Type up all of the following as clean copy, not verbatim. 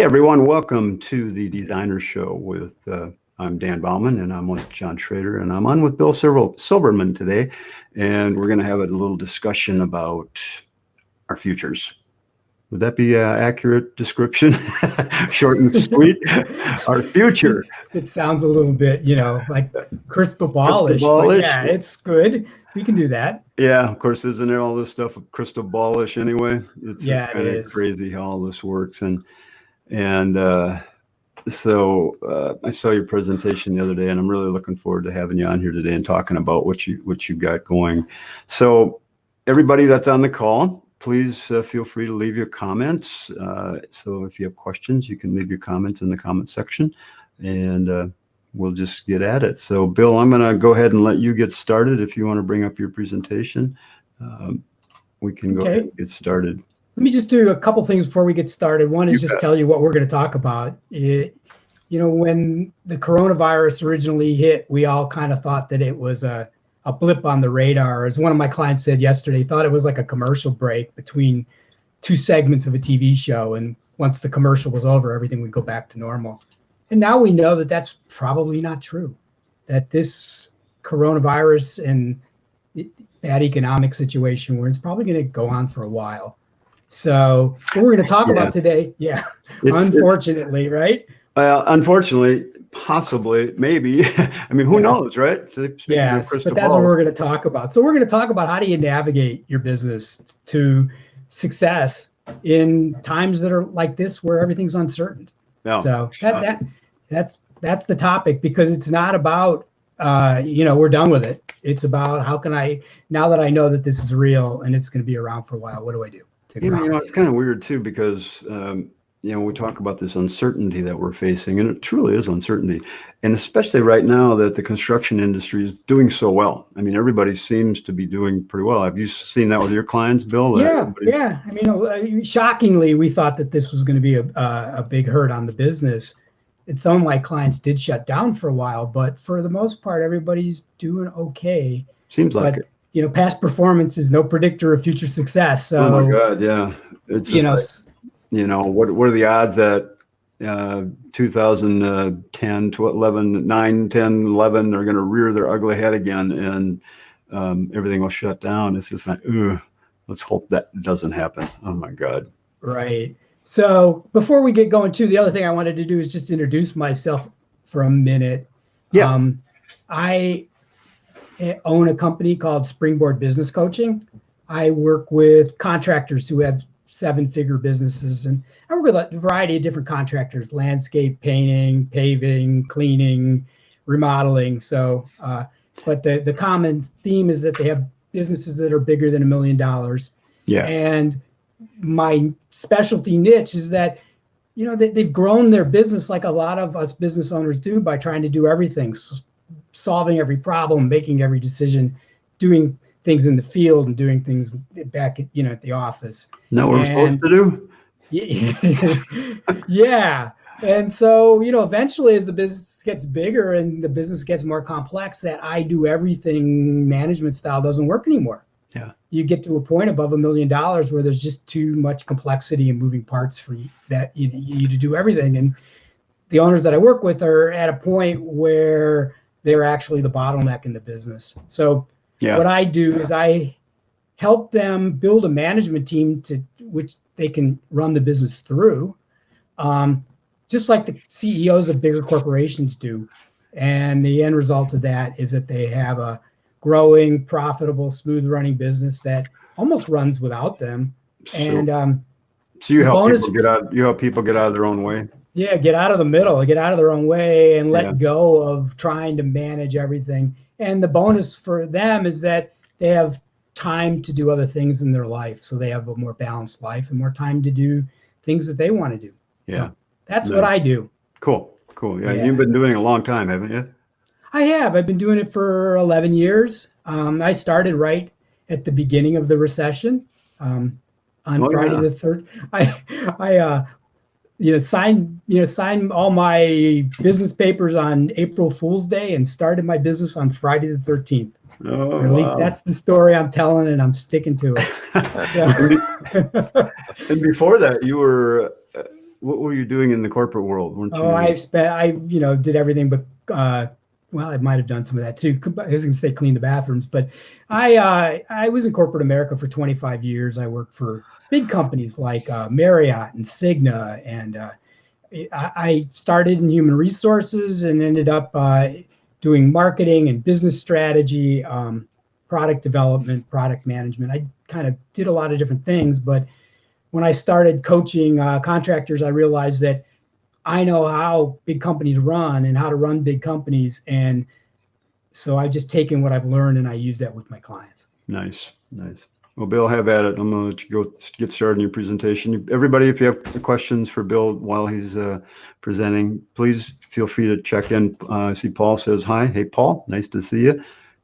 Hey everyone, welcome to the Designer Show with I'm Dan Bauman and I'm with John Schrader and I'm on with Bill Silverman today, and we're going to have a little discussion about our futures. Would that be an accurate description? Short and sweet. Our future. It sounds a little bit, like crystal ballish, but yeah, it's good. We can do that. Yeah, of course, isn't there all this stuff crystal ballish anyway? It's kind of crazy how all this works. So I saw your presentation the other day, and I'm really looking forward to having you on here today and talking about what you got going. So everybody that's on the call, please feel free to leave your comments. So if you have questions, you can leave your comments in the comment section, and we'll just get at it. So Bill, I'm going to go ahead and let you get started. If you want to bring up your presentation, we can go ahead and get started. Let me just do a couple things before we get started. One is just tell you what we're going to talk about. When the coronavirus originally hit, we all kind of thought that it was a blip on the radar. As one of my clients said yesterday, thought it was like a commercial break between two segments of a TV show. And once the commercial was over, everything would go back to normal. And now we know that that's probably not true, that this coronavirus and bad economic situation where it's probably going to go on for a while. So what we're going to talk about today, unfortunately, right? Unfortunately, possibly, maybe. I mean, who knows, right? Yes, but that's what we're going to talk about. So we're going to talk about how do you navigate your business to success in times that are like this, where everything's uncertain. Yeah. So that's the topic, because it's not about we're done with it. It's about how can I, now that I know that this is real and it's going to be around for a while, what do I do? It's kind of weird too, because we talk about this uncertainty that we're facing, and it truly is uncertainty. And especially right now that the construction industry is doing so well. I mean, everybody seems to be doing pretty well. Have you seen that with your clients, Bill? Yeah. I mean, shockingly, we thought that this was going to be a big hurt on the business. And some of my clients did shut down for a while, but for the most part, everybody's doing okay. Seems like it. Past performance is no predictor of future success. So, oh my God, yeah. It's just what are the odds that 2010 to 11, 9, 10, 11 are going to rear their ugly head again, and everything will shut down? It's just like, let's hope that doesn't happen. Oh my God. Right. So before we get going the other thing I wanted to do is just introduce myself for a minute. Yeah. I own a company called Springboard Business Coaching. I work with contractors who have 7-figure businesses, and I work with a variety of different contractors: landscape, painting, paving, cleaning, remodeling. So, but the common theme is that they have businesses that are bigger than $1 million. Yeah. And my specialty niche is that, they've grown their business like a lot of us business owners do, by trying to do everything, solving every problem, making every decision, doing things in the field and doing things back at, at the office. Know what I'm supposed to do? Yeah. And so, eventually as the business gets bigger and the business gets more complex, that I do everything management style doesn't work anymore. Yeah. You get to a point above $1 million where there's just too much complexity and moving parts for you, that you need to do everything. And the owners that I work with are at a point where they're actually the bottleneck in the business. So what I do is I help them build a management team to which they can run the business through, just like the CEOs of bigger corporations do. And the end result of that is that they have a growing, profitable, smooth running business that almost runs without them. So you help people get out of their own way. Yeah, get out of the middle, get out of their own way, and let go of trying to manage everything. And the bonus for them is that they have time to do other things in their life. So they have a more balanced life and more time to do things that they want to do. Yeah. So that's what I do. Cool. Yeah. You've been doing it a long time, haven't you? I have. I've been doing it for 11 years. I started right at the beginning of the recession. On Friday the 3rd. I signed all my business papers on April Fool's Day and started my business on Friday the 13th. Oh, or at least that's the story I'm telling, and I'm sticking to it. And before that, you were what were you doing in the corporate world? Weren't you? I did everything, but well, I might have done some of that too. I was going to say clean the bathrooms, but I was in corporate America for 25 years. I worked for big companies like Marriott and Cigna, and I started in human resources and ended up doing marketing and business strategy, product development, product management. I kind of did a lot of different things, but when I started coaching contractors, I realized that I know how big companies run and how to run big companies. And so I've just taken what I've learned and I use that with my clients. Nice. Well, Bill, have at it. I'm going to let you go get started in your presentation. Everybody, if you have questions for Bill while he's presenting, please feel free to check in. I see Paul says hi. Hey, Paul, nice to see you.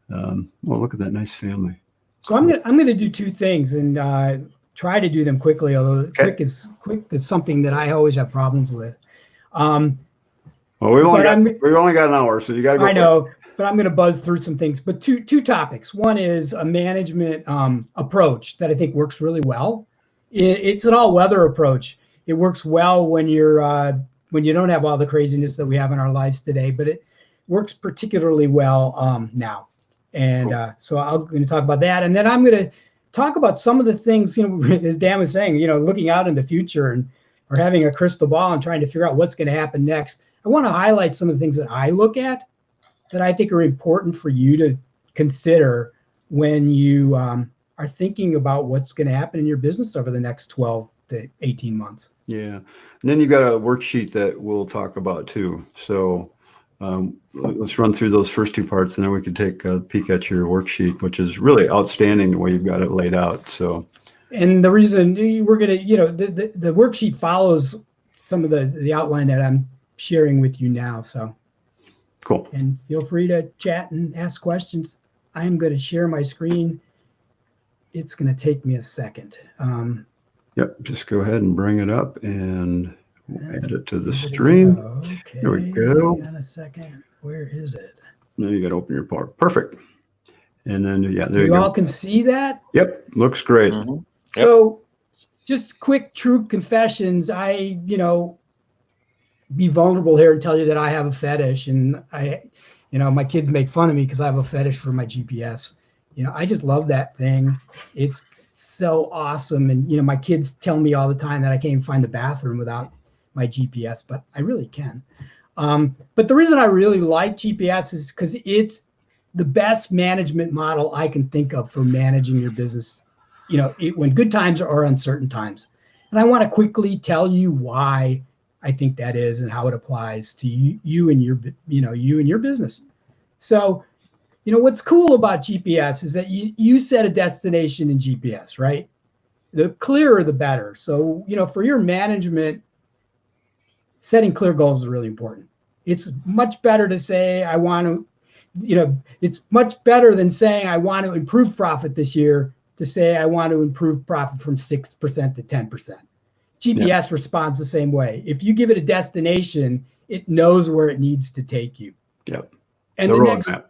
Well, look at that nice family. So I'm gonna do two things and try to do them quickly, although quick is something that I always have problems with. Well, we've only got an hour, so you got to go. I know, but I'm going to buzz through some things. But two topics. One is a management approach that I think works really well. It's an all-weather approach. It works well when you don't have all the craziness that we have in our lives today, but it works particularly well now. And so I'm going to talk about that, and then I'm going to talk about some of the things, as Dan was saying, looking out in the future or having a crystal ball and trying to figure out what's going to happen next. I want to highlight some of the things that I look at that I think are important for you to consider when you are thinking about what's going to happen in your business over the next 12 to 18 months. Yeah. And then you've got a worksheet that we'll talk about too. So let's run through those first two parts and then we can take a peek at your worksheet, which is really outstanding the way you've got it laid out. So. And the reason we're going to, the worksheet follows some of the outline that I'm sharing with you now. So cool. And feel free to chat and ask questions. I am going to share my screen. It's going to take me a second. Yep. Just go ahead and bring it up and we'll add it to the stream. Okay. There we go. Hang on a second. Where is it? Now you got to open your part. Perfect. And then, yeah, there you go. You all can see that? Yep. Looks great. Mm-hmm. Yep. So just quick, true confessions. I, be vulnerable here and tell you that I have a fetish, and my kids make fun of me because I have a fetish for my GPS. I just love that thing. It's so awesome. And, my kids tell me all the time that I can't even find the bathroom without my GPS, but I really can. But the reason I really like GPS is because it's the best management model I can think of for managing your business, when good times or uncertain times. And I want to quickly tell you why I think that is and how it applies to you and your business. So, what's cool about GPS is that you set a destination in GPS, right? The clearer, the better. So, for your management, setting clear goals is really important. It's much better to say, I want to, it's much better than saying, I want to improve profit this year to say, I want to improve profit from 6% to 10%. GPS responds the same way. If you give it a destination, it knows where it needs to take you. Yep. And the roadmap.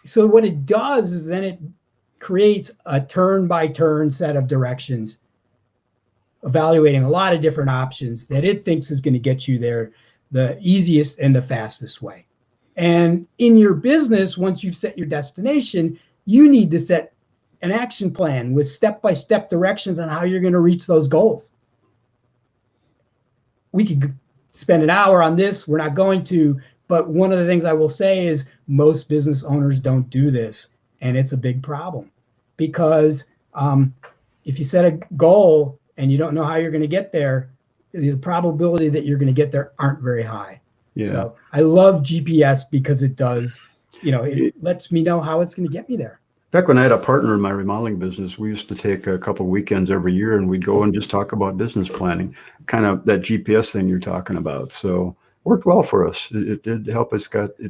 So what it does is then it creates a turn-by-turn set of directions, evaluating a lot of different options that it thinks is going to get you there the easiest and the fastest way. And in your business, once you've set your destination, you need to set an action plan with step-by-step directions on how you're going to reach those goals. We could spend an hour on this. We're not going to, but one of the things I will say is most business owners don't do this, and it's a big problem because if you set a goal and you don't know how you're going to get there, the probability that you're going to get there aren't very high. Yeah. So I love GPS because it does, it lets me know how it's going to get me there. Back when I had a partner in my remodeling business, we used to take a couple of weekends every year and we'd go and just talk about business planning, kind of that GPS thing you're talking about. So worked well for us. It did help us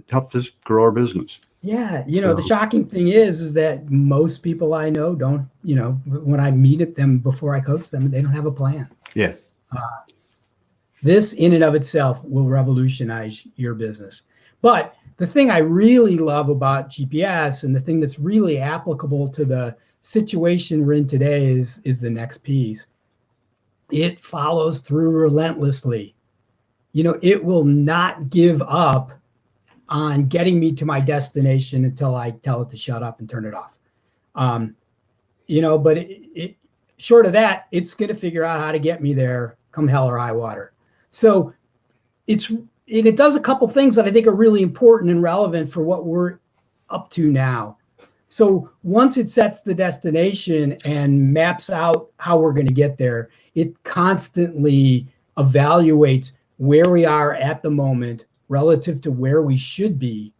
helped us grow our business. Yeah. The shocking thing is that most people I know don't, when I meet at them before I coach them, they don't have a plan. Yeah. This in and of itself will revolutionize your business. But the thing I really love about GPS and the thing that's really applicable to the situation we're in today is the next piece. it follows through relentlessly. It will not give up on getting me to my destination until I tell it to shut up and turn it off. But short of that, it's going to figure out how to get me there come hell or high water. So it does a couple things that I think are really important and relevant for what we're up to now. So once it sets the destination and maps out how we're going to get there, it constantly evaluates where we are at the moment relative to where we should be,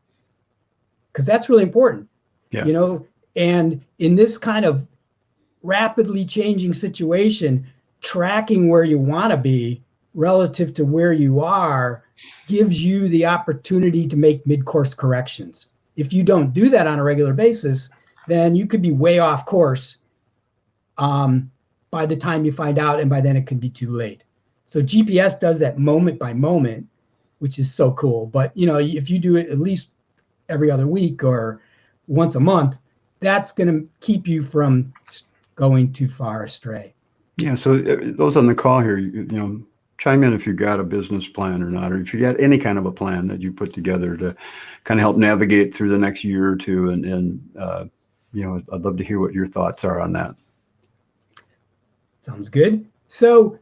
because that's really important. Yeah. And in this kind of rapidly changing situation, tracking where you want to be relative to where you are gives you the opportunity to make mid-course corrections. If you don't do that on a regular basis, then you could be way off course by the time you find out, and by then it could be too late. So GPS does that moment by moment, which is so cool. But if you do it at least every other week or once a month, that's going to keep you from going too far astray. Yeah. So those on the call here, chime in if you got a business plan or not, or if you got any kind of a plan that you put together to kind of help navigate through the next year or two. And I'd love to hear what your thoughts are on that. Sounds good. So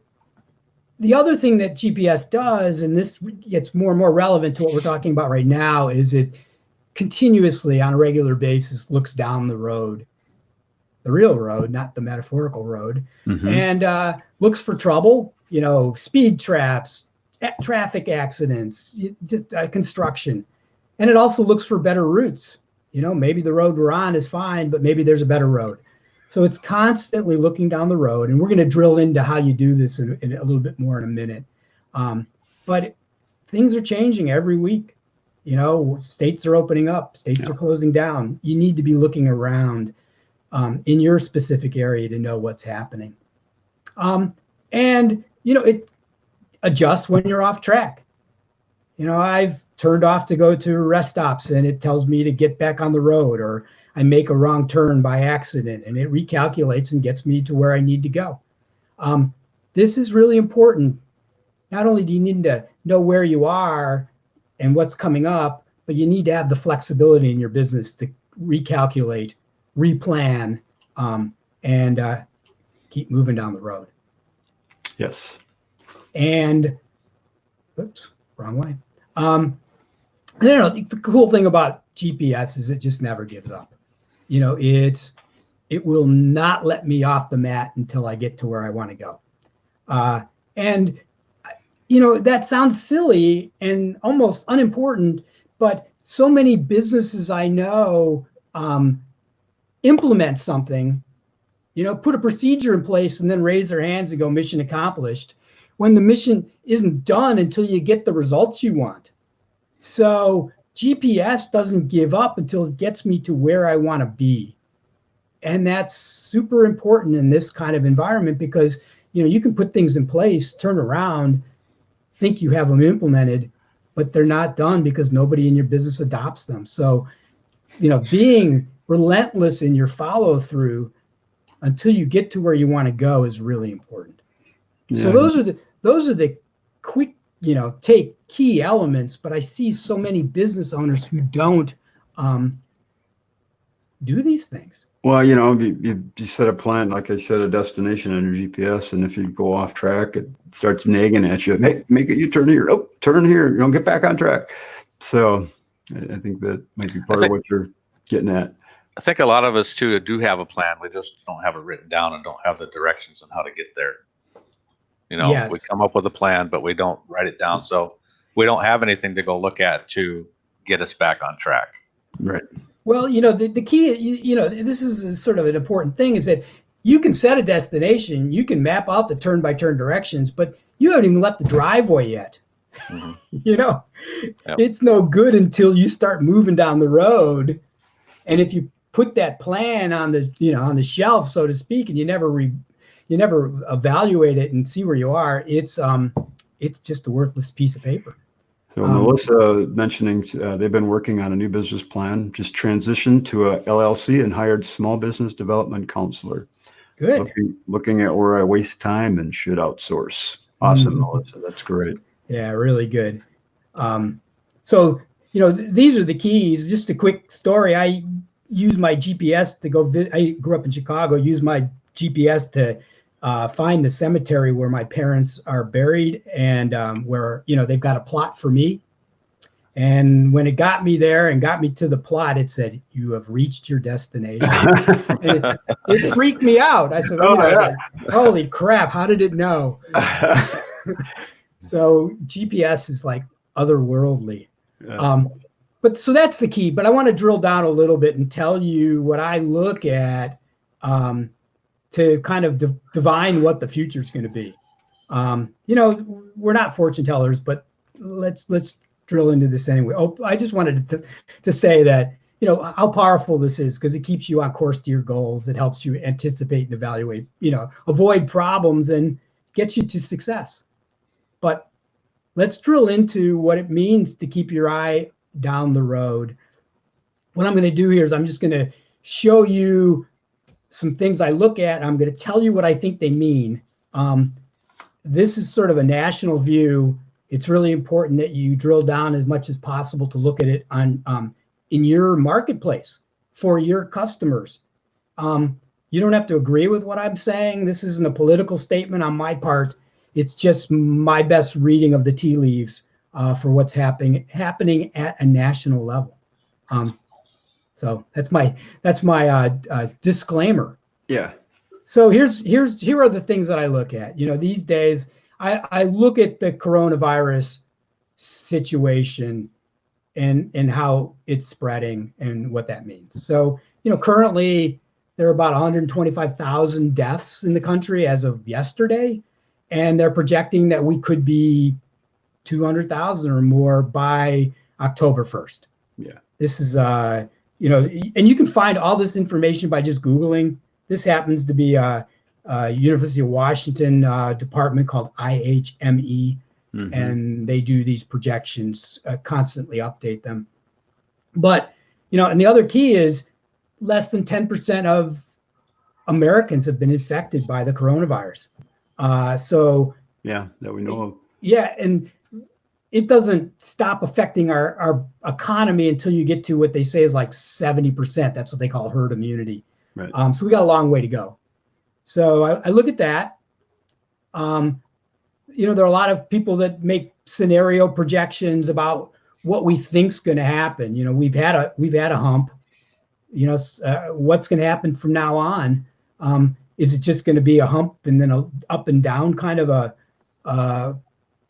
the other thing that GPS does, and this gets more and more relevant to what we're talking about right now, is it continuously on a regular basis looks down the road, the real road, not the metaphorical road, and looks for trouble, speed traps, traffic accidents, just construction. And it also looks for better routes. Maybe the road we're on is fine, but maybe there's a better road. So it's constantly looking down the road, and we're going to drill into how you do this in a little bit more in a minute. But things are changing every week. States are opening up, states are closing down. You need to be looking around in your specific area to know what's happening. And it adjusts when you're off track. I've turned off to go to rest stops and it tells me to get back on the road, or I make a wrong turn by accident and it recalculates and gets me to where I need to go. This is really important. Not only do you need to know where you are and what's coming up, but you need to have the flexibility in your business to recalculate, replan, and keep moving down the road. Yes. And, oops, wrong way. The cool thing about GPS is it just never gives up. It will not let me off the mat until I get to where I want to go. And that sounds silly and almost unimportant, but so many businesses I know implement something, put a procedure in place and then raise their hands and go mission accomplished, when the mission isn't done until you get the results you want. So GPS doesn't give up until it gets me to where I want to be. And that's super important in this kind of environment because, you can put things in place, turn around, think you have them implemented, but they're not done because nobody in your business adopts them. So, being relentless in your follow through until you get to where you want to go is really important. Yeah. So those are the quick, take key elements, but I see so many business owners who don't do these things. Well, you set a plan, like I said, a destination on your GPS, and if you go off track, it starts nagging at you. Make it, you turn here. Oh, turn here. You don't get back on track. So I think that might be part of what you're getting at. I think a lot of us too do have a plan. We just don't have it written down and don't have the directions on how to get there. Yes. We come up with a plan, but we don't write it down. So we don't have anything to go look at to get us back on track. Right. Well, the key, this is sort of an important thing, is that you can set a destination, you can map out the turn-by-turn directions, but you haven't even left the driveway yet. Mm-hmm. Yep. It's no good until you start moving down the road. And if you put that plan on the shelf, so to speak, and you never evaluate it and see where you are, it's just a worthless piece of paper. So Melissa mentioning they've been working on a new business plan, just transitioned to a LLC and hired small business development counselor. Good. Looking at where I waste time and should outsource. Awesome, Mhm. Melissa. That's great. Yeah, really good. So, these are the keys. Just a quick story. I use my GPS to go. I grew up in Chicago. Use my GPS to find the cemetery where my parents are buried, and where they've got a plot for me. And when it got me there and got me to the plot, it said, "You have reached your destination." And it freaked me out. I said, Oh, I was yeah. like, "Holy crap! How did it know?" So GPS is like otherworldly. But so that's the key. But I want to drill down a little bit and tell you what I look at to kind of divine what the future is going to be. We're not fortune tellers, but let's drill into this anyway. Oh, I just wanted to say that how powerful this is, because it keeps you on course to your goals. It helps you anticipate and evaluate, avoid problems and gets you to success. But let's drill into what it means to keep your eye down the road. What I'm going to do here is I'm just going to show you some things I look at. I'm going to tell you what I think they mean. This is sort of a national view. It's really important that you drill down as much as possible to look at it in your marketplace for your customers. You don't have to agree with what I'm saying. This isn't a political statement on my part. It's just my best reading of the tea leaves for what's happening at a national level. So that's my disclaimer. Yeah. So here are the things that I look at. These days I look at the coronavirus situation and how it's spreading and what that means. So currently there are about 125,000 deaths in the country as of yesterday. And they're projecting that we could be 200,000 or more by October 1st. Yeah. This is, and you can find all this information by just Googling. This happens to be a University of Washington department called IHME, and they do these projections, constantly update them. But, and the other key is less than 10% of Americans have been infected by the coronavirus. So yeah, that we know of. Yeah, and it doesn't stop affecting our economy until you get to what they say is like 70%. That's what they call herd immunity. Right. So we got a long way to go. So I look at that. There are a lot of people that make scenario projections about what we think's going to happen. We've had a hump. What's going to happen from now on? Is it just going to be a hump and then a up and down kind of a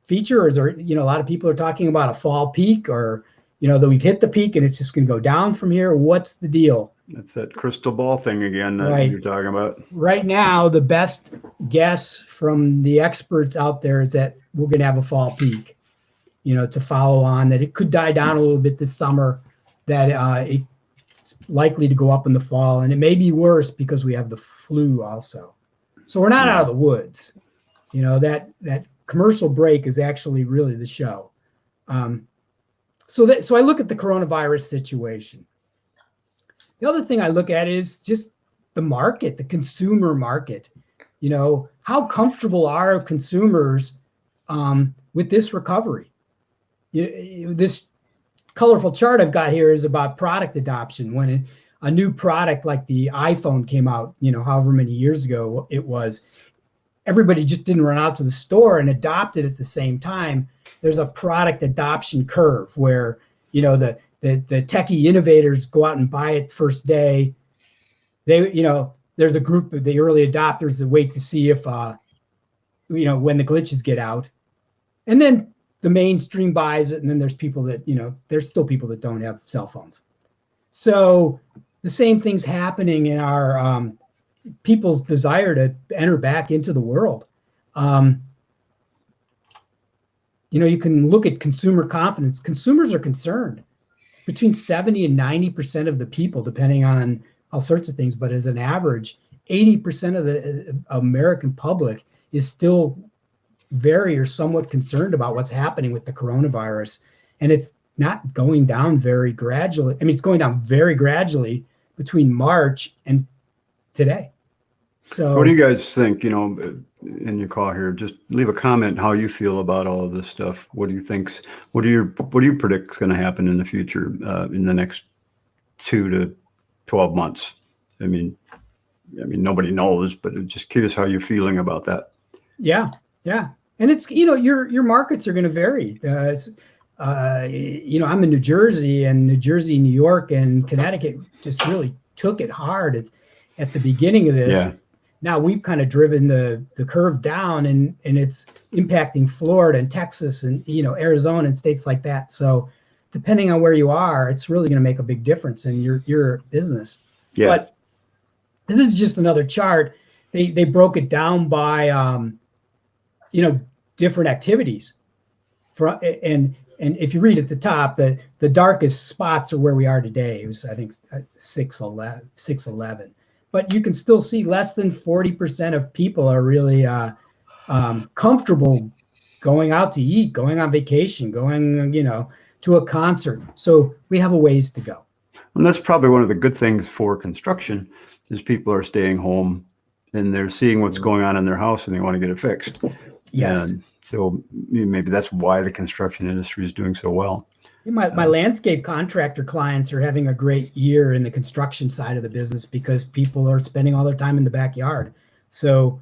feature? Or is there, a lot of people are talking about a fall peak, or, that we've hit the peak and it's just going to go down from here. What's the deal? That's that crystal ball thing again that Right. you're talking about. Right now, the best guess from the experts out there is that we're going to have a fall peak, to follow on, that it could die down a little bit this summer, that it's likely to go up in the fall, and it may be worse because we have the flu also. So we're not out of the woods. That commercial break is actually really the show. So I look at the coronavirus situation. The other thing I look at is just the market, the consumer market. How comfortable are consumers with this recovery? This colorful chart I've got here is about product adoption. When a new product like the iPhone came out, however many years ago it was, everybody just didn't run out to the store and adopt it at the same time. There's a product adoption curve where, the techie innovators go out and buy it first day. There's a group of the early adopters that wait to see if, when the glitches get out. And then the mainstream buys it. And then there's people that, there's still people that don't have cell phones. So the same thing's happening in our people's desire to enter back into the world. You can look at consumer confidence. Consumers are concerned. It's between 70 and 90% of the people, depending on all sorts of things. But as an average, 80% of the American public is still very or somewhat concerned about what's happening with the coronavirus. And it's not going down very gradually. I mean, it's going down very gradually between March and today. So what do you guys think, in your call here? Just leave a comment how you feel about all of this stuff. What do you predict is going to happen in the future, in the next 2 to 12 months? I mean, nobody knows, but I'm just curious how you're feeling about that. Yeah. And it's, your markets are going to vary. I'm in New Jersey, and New York, and Connecticut just really took it hard at the beginning of this. Yeah. Now we've kind of driven the curve down, and it's impacting Florida and Texas and, Arizona and states like that. So depending on where you are, it's really going to make a big difference in your business. Yeah. But this is just another chart. They broke it down by, different activities. And if you read at the top, the darkest spots are where we are today. It was, I think, 611. But you can still see less than 40% of people are really comfortable going out to eat, going on vacation, going, to a concert. So we have a ways to go. And that's probably one of the good things for construction is people are staying home and they're seeing what's going on in their house and they want to get it fixed. Yes. And so maybe that's why the construction industry is doing so well. My landscape contractor clients are having a great year in the construction side of the business because people are spending all their time in the backyard. So,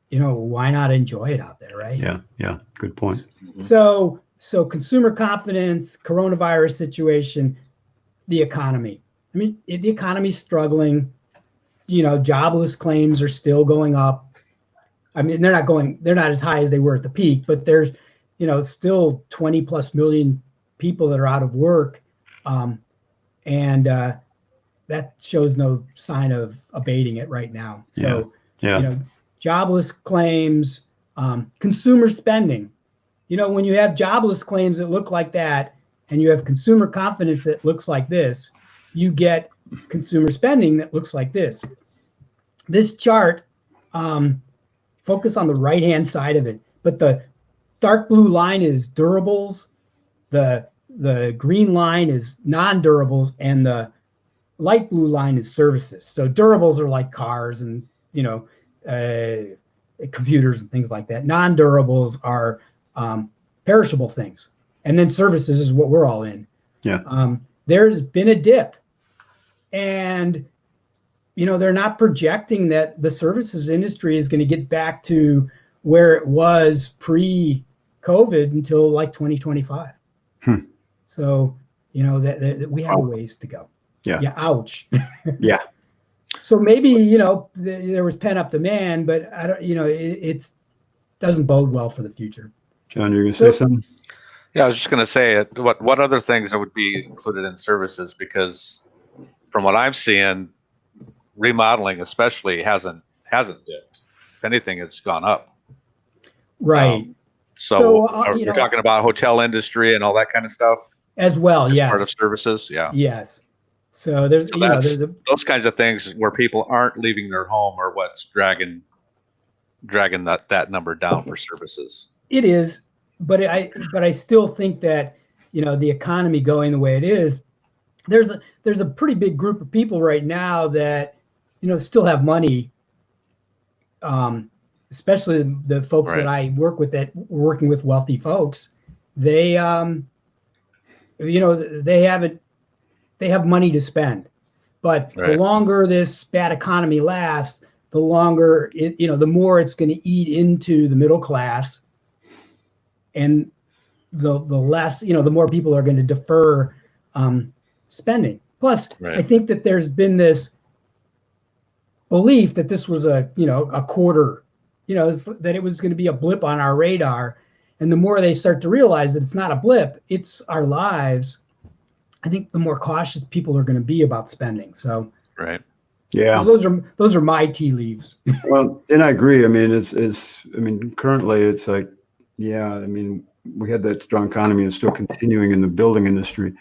why not enjoy it out there, right? Yeah. Good point. So consumer confidence, coronavirus situation, the economy. I mean, the economy's struggling. Jobless claims are still going up. I mean, they're not as high as they were at the peak, but there's, still 20 plus million people that are out of work. And that shows no sign of abating it right now. So, jobless claims, consumer spending, when you have jobless claims that look like that, and you have consumer confidence that looks like this, you get consumer spending that looks like this. This chart, focus on the right-hand side of it, but the dark blue line is durables, the green line is non-durables, and the light blue line is services. So durables are like cars and, computers and things like that. Non-durables are perishable things. And then services is what we're all in. Yeah. There's been a dip, and they're not projecting that the services industry is going to get back to where it was pre-COVID until like 2025. So, that we have a ways to go. Yeah. Ouch. Yeah. So maybe, there was pent up demand, but I don't, it doesn't bode well for the future. John, you're going to say something? Yeah, I was just going to say what other things would be included in services, because from what I'm seeing, remodeling especially hasn't dipped. If anything, it's gone up. Right. So we're talking about hotel industry and all that kind of stuff as well. As yes. part of services. Yeah. Yes. So there's those kinds of things where people aren't leaving their home are what's dragging that number down for services. It is, but I still think that the economy going the way it is, there's a pretty big group of people right now that still have money, especially the folks that I work with that working with wealthy folks. They they have money to spend, but the longer this bad economy lasts, the longer the more it's going to eat into the middle class, and the less the more people are going to defer spending. Plus, I think that there's been this belief that this was a quarter, that it was going to be a blip on our radar, and the more they start to realize that it's not a blip, it's our lives, I think the more cautious people are going to be about spending. So yeah, those are my tea leaves. Well, and I agree. I mean, currently it's like, we had that strong economy and still continuing in the building industry.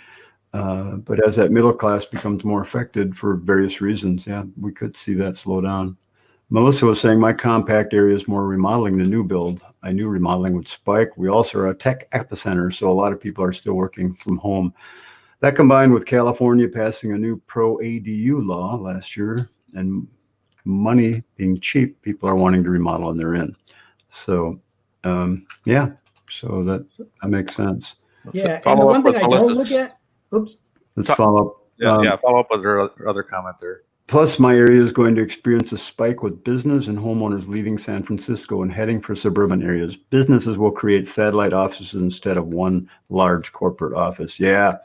But as that middle class becomes more affected for various reasons, we could see that slow down. Melissa was saying my compact area is more remodeling than new build. I knew remodeling would spike. We also are a tech epicenter, so a lot of people are still working from home. That combined with California passing a new pro ADU law last year and money being cheap, people are wanting to remodel and they're in. So, yeah, so that makes sense. Yeah, and the Follow up one thing with I don't Melissa's. look at, oops, Let's follow up. Yeah, follow up with her other comment there. Plus, my area is going to experience a spike with business and homeowners leaving San Francisco and heading for suburban areas. Businesses will create satellite offices instead of one large corporate office. Yeah,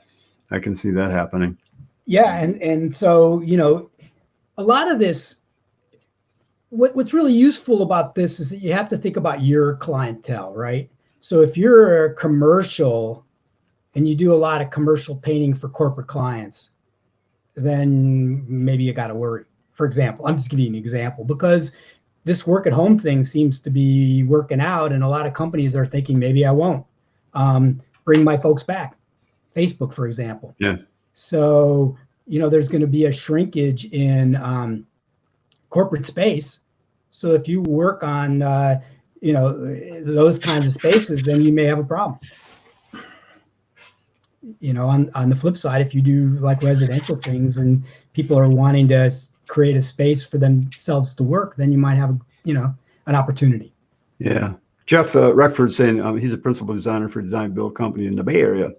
I can see that happening. yeah, and so, a lot of this, what's really useful about this is that you have to think about your clientele, right? So if you're a commercial and you do a lot of commercial painting for corporate clients, then maybe you got to worry. For example, I'm just giving you an example because this work at home thing seems to be working out, and a lot of companies are thinking maybe I won't bring my folks back. Facebook, for example. Yeah. So, there's going to be a shrinkage in corporate space. So if you work on, those kinds of spaces, then you may have a problem. On the flip side, if you do like residential things and people are wanting to create a space for themselves to work, then you might have, an opportunity. Yeah. Jeff Reckford saying he's a principal designer for a design build company in the Bay Area.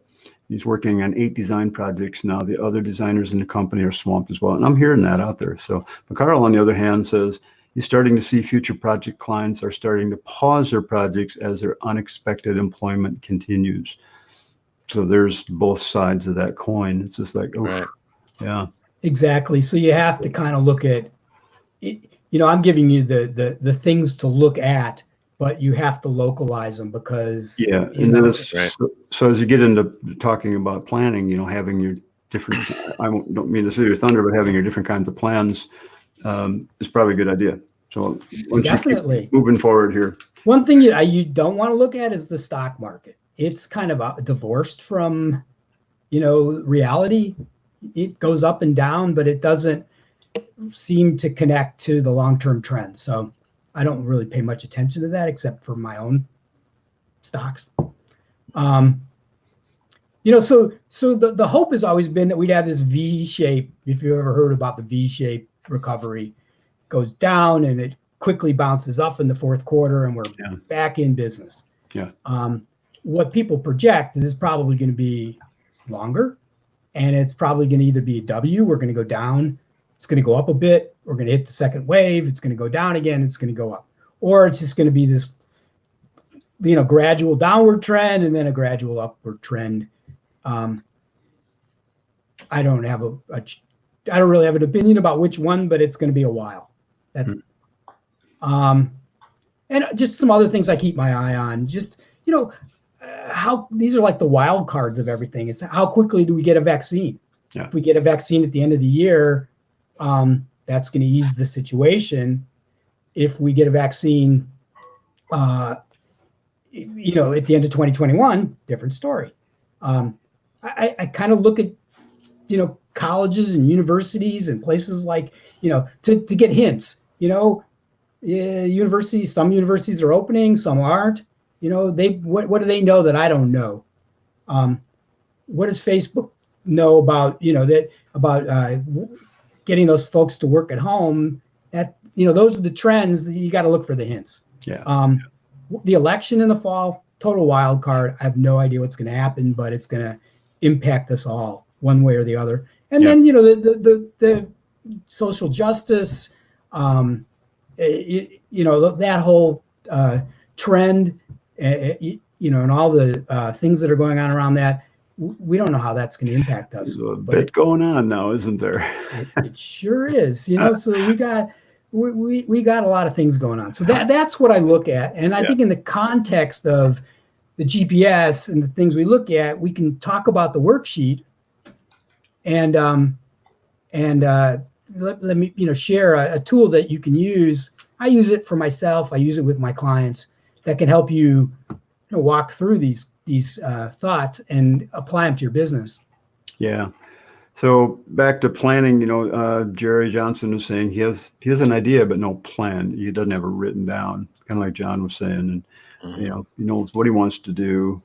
He's working on 8 design projects now. The other designers in the company are swamped as well. And I'm hearing that out there. So Carl, on the other hand, says he's starting to see future project clients are starting to pause their projects as their unexpected employment continues. So there's both sides of that coin. It's just like, Right. Yeah. Exactly. So you have to kind of look at it. I'm giving you the things to look at, but you have to localize them because and then so as you get into talking about planning, having your different, I don't mean to steal your thunder, but having your different kinds of plans is probably a good idea. So definitely moving forward here. One thing you don't want to look at is the stock market. It's kind of divorced from, reality. It goes up and down, but it doesn't seem to connect to the long-term trends. So I don't really pay much attention to that except for my own stocks. So the hope has always been that we'd have this V shape. If you've ever heard about the V shape recovery, goes down and it quickly bounces up in the fourth quarter and we're back in business. Yeah. What people project is it's probably going to be longer, and it's probably going to either be a W, we're going to go down, it's going to go up a bit, we're going to hit the second wave, it's going to go down again, it's going to go up. Or it's just going to be this, gradual downward trend and then a gradual upward trend. I don't really have an opinion about which one, but it's going to be a while. And just some other things I keep my eye on. Just, how these are like the wild cards of everything. It's how quickly do we get a vaccine? Yeah. If we get a vaccine at the end of the year, that's going to ease the situation. If we get a vaccine, at the end of 2021, different story. I kind of look at, colleges and universities and places like, to get hints, universities, some universities are opening, some aren't, what do they know that I don't know? What does Facebook know about, getting those folks to work at home? That, those are the trends that you got to look for the hints. Yeah. The election in the fall, total wild card. I have no idea what's going to happen, but it's going to impact us all one way or the other. And then, the social justice, that whole trend, and all the things that are going on around that, we don't know how that's going to impact us. There's a bit going on now, isn't there? It sure is. So we got a lot of things going on. So that's what I look at. And I think in the context of the GPS and the things we look at, we can talk about the worksheet and let me share a tool that you can use. I use it for myself. I use it with my clients that can help you, walk through these thoughts and apply them to your business. Yeah. So back to planning, Jerry Johnson was saying he has an idea but no plan. He doesn't have it written down, kind of like John was saying, and he knows what he wants to do,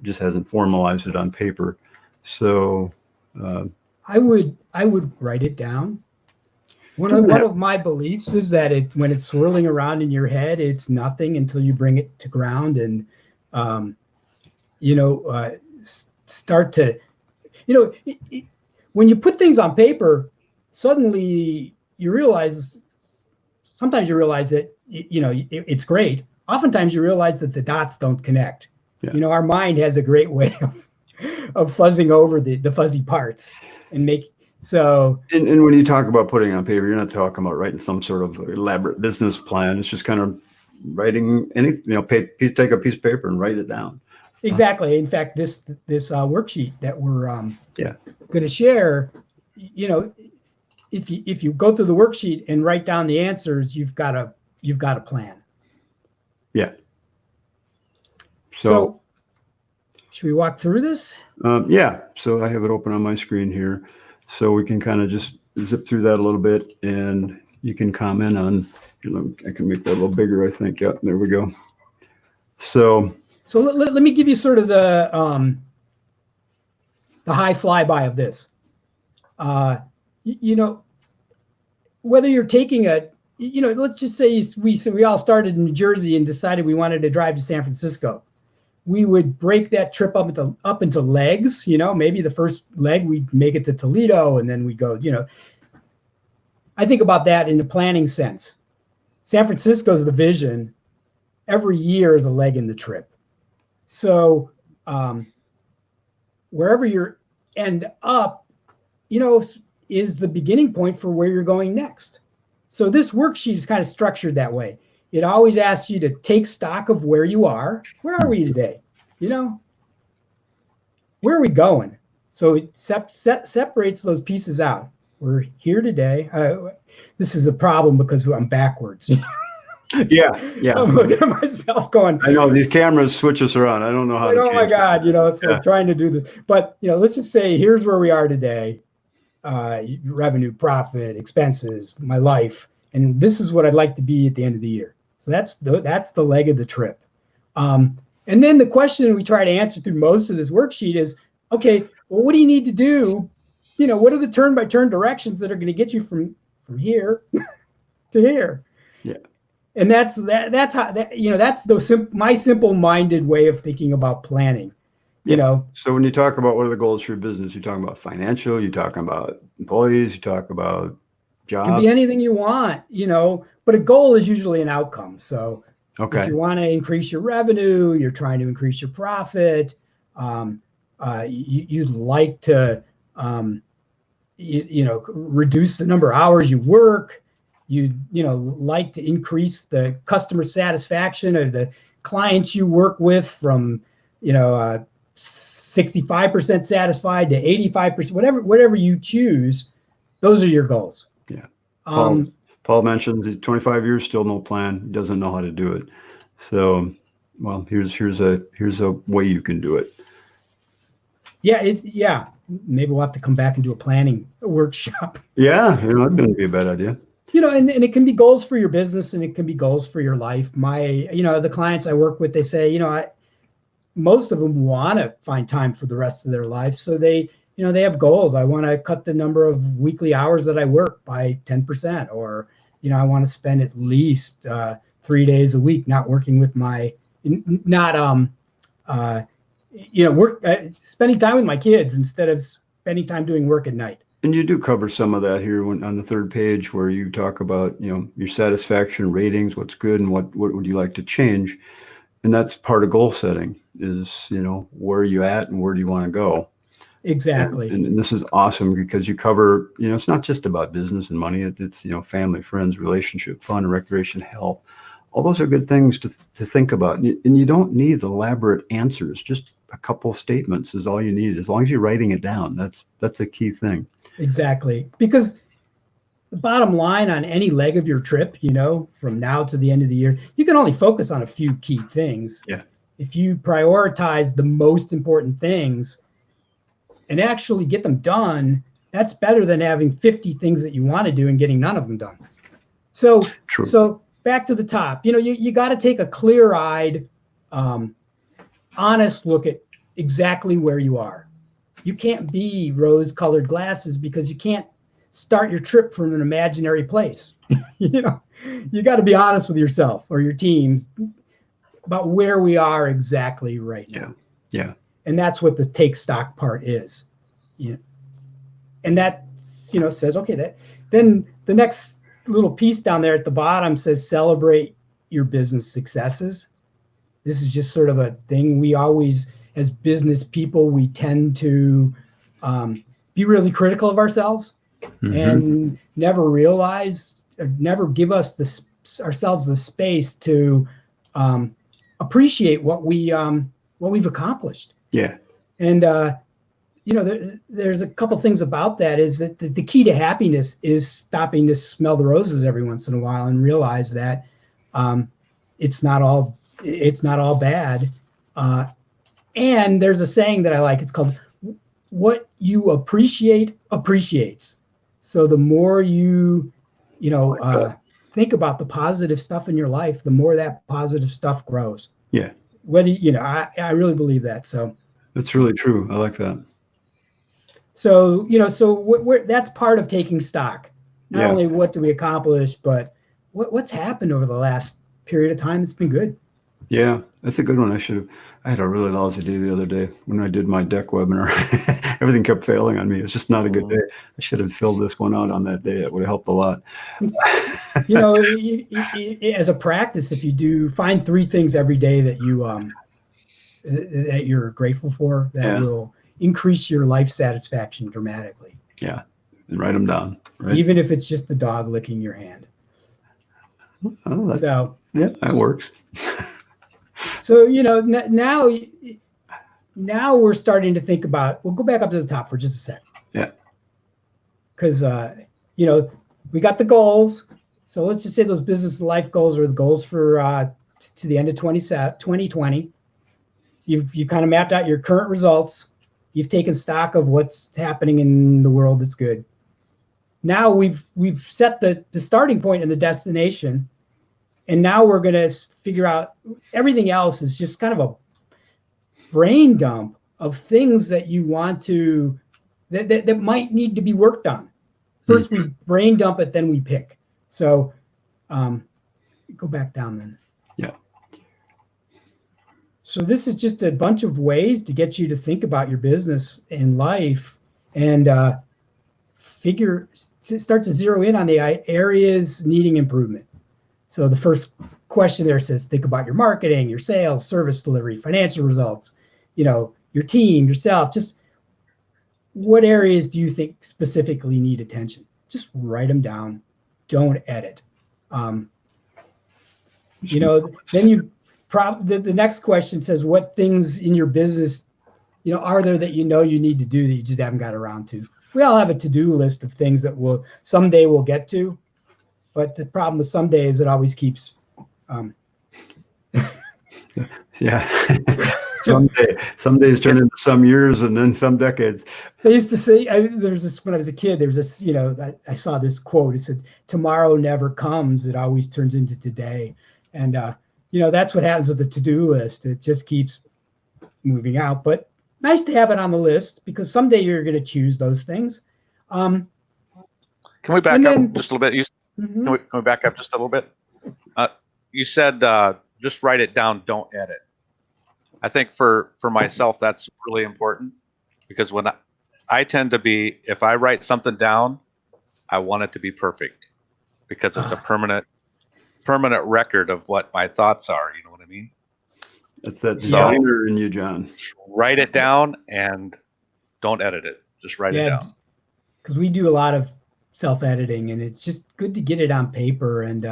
just hasn't formalized it on paper. So I would write it down One of my beliefs is that when it's swirling around in your head, it's nothing until you bring it to ground and, start to, when you put things on paper, suddenly sometimes you realize that, it's great. Oftentimes you realize that the dots don't connect. Yeah. Our mind has a great way of fuzzing over the fuzzy parts and And when you talk about putting on paper, you're not talking about writing some sort of elaborate business plan. It's just kind of writing anything, take a piece of paper and write it down. Exactly. In fact, this worksheet that we're going to share, if you go through the worksheet and write down the answers, you've got a plan. Yeah. So should we walk through this? Yeah. So I have it open on my screen here, so we can kind of just zip through that a little bit, and you can comment on. I can make that a little bigger, I think. Yeah. There we go. So let me give you sort of the high flyby of this. Whether you're taking let's just say we all started in New Jersey and decided we wanted to drive to San Francisco. We would break that trip up into legs. Maybe the first leg we'd make it to Toledo, and then we go. I think about that in the planning sense. San Francisco's the vision. Every year is a leg in the trip. So wherever you end up, is the beginning point for where you're going next. So this worksheet is kind of structured that way. It always asks you to take stock of where you are. Where are we today? Where are we going? So it separates those pieces out. We're here today. This is a problem because I'm backwards. Yeah. I'm looking at myself going, I know these cameras switch us around. I don't know how to change my God, it's like trying to do this. But, let's just say, here's where we are today. Revenue, profit, expenses, my life. And this is what I'd like to be at the end of the year. So that's the leg of the trip. And then the question we try to answer through most of this worksheet is, okay, well, what do you need to do? What are the turn-by-turn directions that are going to get you from here to here? Yeah. And that's my simple-minded way of thinking about planning. So when you talk about what are the goals for your business, you're talking about financial, you're talking about employees, you talk about jobs. It can be anything you want, but a goal is usually an outcome. So if you want to increase your revenue, you're trying to increase your profit, you'd like to, reduce the number of hours you work, you'd like to increase the customer satisfaction of the clients you work with from, 65% satisfied to 85%, whatever you choose, those are your goals. Yeah. Paul mentions he's 25 years, still no plan. He doesn't know how to do it. So, well, here's a way you can do it. Yeah. Maybe we'll have to come back and do a planning workshop. Yeah, that wouldn't be a bad idea. And it can be goals for your business, and it can be goals for your life. The clients I work with, they say, most of them want to find time for the rest of their life. So they have goals. I want to cut the number of weekly hours that I work by 10%, or, I want to spend at least 3 days a week not working with spending time with my kids instead of spending time doing work at night. And you do cover some of that here on the third page, where you talk about, your satisfaction ratings, what's good and what would you like to change. And that's part of goal setting is, where are you at and where do you want to go? Exactly. And this is awesome because you cover, it's not just about business and money. It's, family, friends, relationship, fun, recreation, health. All those are good things to think about. And you don't need elaborate answers. Just a couple statements is all you need. As long as you're writing it down, that's a key thing. Exactly. Because the bottom line on any leg of your trip, from now to the end of the year, you can only focus on a few key things. Yeah. If you prioritize the most important things and actually get them done, that's better than having 50 things that you want to do and getting none of them done. So, True. So back to the top, you got to take a clear-eyed, honest look at exactly where you are. You can't be rose-colored glasses because you can't start your trip from an imaginary place. You know, you got to be honest with yourself or your teams about where we are exactly right now. Yeah. And that's what the take stock part is. You know, and that, you know, says, okay, then the next little piece down there at the bottom says celebrate your business successes. This is just sort of a thing we always, as business people, we tend to be really critical of ourselves and never realize, or never give us ourselves the space to appreciate what we've accomplished. Yeah. And you know, there's a couple things about that. Is that the key to happiness is stopping to smell the roses every once in a while and realize that it's not all bad. And there's a saying that I like. It's called "What you appreciate appreciates." So the more you think about the positive stuff in your life, the more that positive stuff grows. Yeah. Whether, you know, I really believe that. So That's really true. I like that. So, you know, that's part of taking stock. Not only what do we accomplish, but what's happened over the last period of time. It's been good. Yeah, that's a good one. I had a really lousy day the other day when I did my deck webinar. Everything kept failing on me. It was just not a good day. I should have filled this one out on that day. It would have helped a lot. You know, as a practice, if you do find 3 things every day that you're grateful for, that will increase your life satisfaction dramatically. Yeah, and write them down. Right? Even if it's just the dog licking your hand. Oh, that works. So, you know, now we're starting to think about, we'll go back up to the top for just a sec. Yeah. Because, you know, we got the goals. So let's just say those business and life goals are the goals for to the end of 2020. You kind of mapped out your current results. You've taken stock of what's happening in the world that's good. Now we've set the starting point and the destination. And now we're going to figure out everything else is just kind of a brain dump of things that you want to, that might need to be worked on. First we brain dump it, then we pick. So go back down then. Yeah. So this is just a bunch of ways to get you to think about your business and life and start to zero in on the areas needing improvement. So the first question there says, think about your marketing, your sales, service delivery, financial results, you know, your team, yourself. Just what areas do you think specifically need attention? Just write them down. Don't edit. You know, then the next question says, what things in your business, you know, are there that you know you need to do that you just haven't got around to? We all have a to-do list of things that someday we'll get to. But the problem with someday is it always keeps. Yeah. Some days turn into some years and then some decades. They used to say, there's this, when I was a kid, there was this, you know, I saw this quote. It said, tomorrow never comes. It always turns into today. And, you know, that's what happens with the to-do list. It just keeps moving out. But nice to have it on the list because someday you're going to choose those things. Can we back up just a little bit? Can we back up just a little bit? You said just write it down, don't edit. I think for myself, that's really important because when I tend to be, if I write something down, I want it to be perfect because it's a permanent record of what my thoughts are. You know what I mean? That's that designer in you, John. Write it down and don't edit it. Just write it down. Because we do a lot of self-editing and it's just good to get it on paper. And,